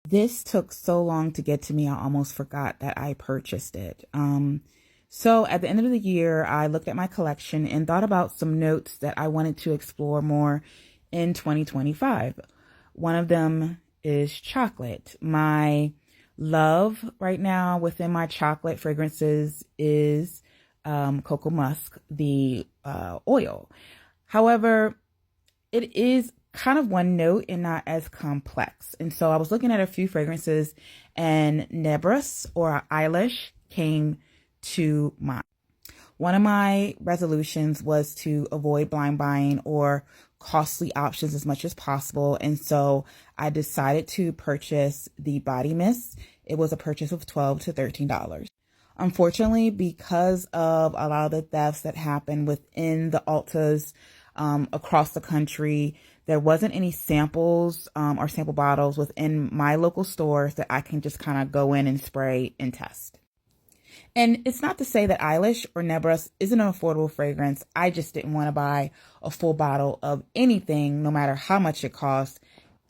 This took so long to get to me, I almost forgot that I purchased it. So at the end of the year, I looked at my collection and thought about some notes that I wanted to explore more in 2025. One of them is chocolate. My love right now within my chocolate fragrances is cocoa musk, the oil. However, it is kind of one note and not as complex. And so I was looking at a few fragrances and Nebras or Eilish came to mind. One of my resolutions was to avoid blind buying or costly options as much as possible. And so I decided to purchase the body mist. It was a purchase of $12 to $13. Unfortunately, because of a lot of the thefts that happened within the Ultas across the country, there wasn't any samples or sample bottles within my local stores that I can just kind of go in and spray and test. And it's not to say that Eilish or Nebras isn't an affordable fragrance. I just didn't want to buy a full bottle of anything, no matter how much it cost,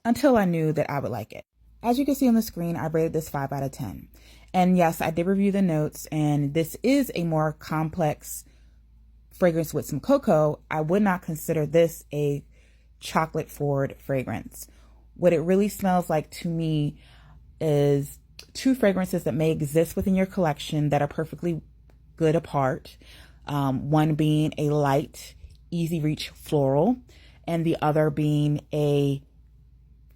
until I knew that I would like it. As you can see on the screen, I rated this 5 out of 10. And yes, I did review the notes, and this is a more complex fragrance with some cocoa. I would not consider this a chocolate forward fragrance. What it really smells like to me is two fragrances that may exist within your collection that are perfectly good apart. One being a light, easy reach floral, and the other being a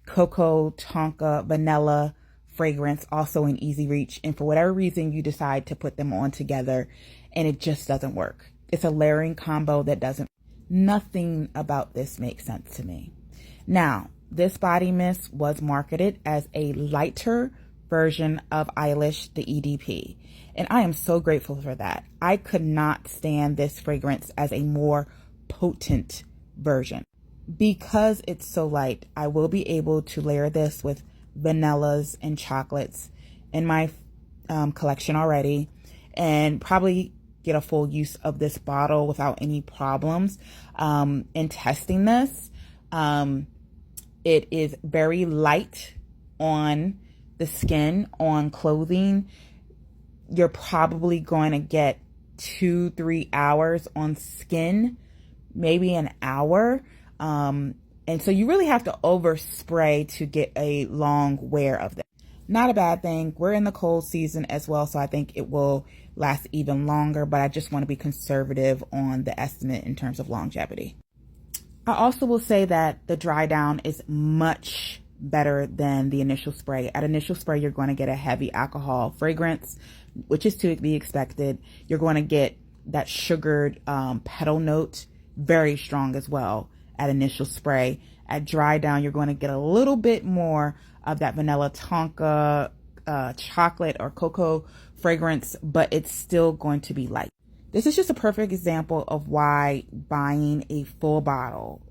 cocoa tonka vanilla fragrance, also in easy reach. And for whatever reason, you decide to put them on together and it just doesn't work. It's a layering combo that doesn't. Nothing about this makes sense to me. Now, this body mist was marketed as a lighter version of Eilish, the EDP. And I am so grateful for that. I could not stand this fragrance as a more potent version. Because it's so light, I will be able to layer this with vanillas and chocolates in my collection already, and probably get a full use of this bottle without any problems. In testing this, it is very light on the skin, on clothing. You're probably going to get 2-3 hours on skin, maybe an hour. And so you really have to overspray to get a long wear of them. Not a bad thing. We're in the cold season as well, so I think it will last even longer, but I just want to be conservative on the estimate in terms of longevity. I also will say that the dry down is much better than the initial spray. At initial spray, you're going to get a heavy alcohol fragrance, which is to be expected. You're going to get that sugared petal note, very strong as well at initial spray. At dry down, you're going to get a little bit more of that vanilla tonka, chocolate or cocoa fragrance, but it's still going to be light. This is just a perfect example of why buying a full bottle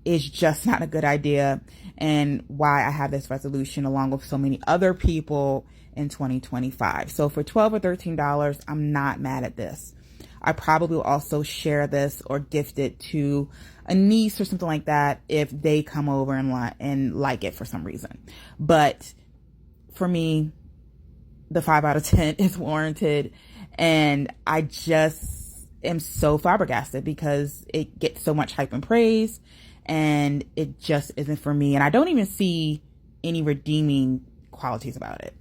is just not a good idea, and why I have this resolution along with so many other people in 2025. So for $12 or $13, I'm not mad at this. I probably will also share this or gift it to a niece or something like that if they come over and like it for some reason. But for me, the 5 out of 10 is warranted. And I just am so flabbergasted because it gets so much hype and praise, and it just isn't for me. And I don't even see any redeeming qualities about it.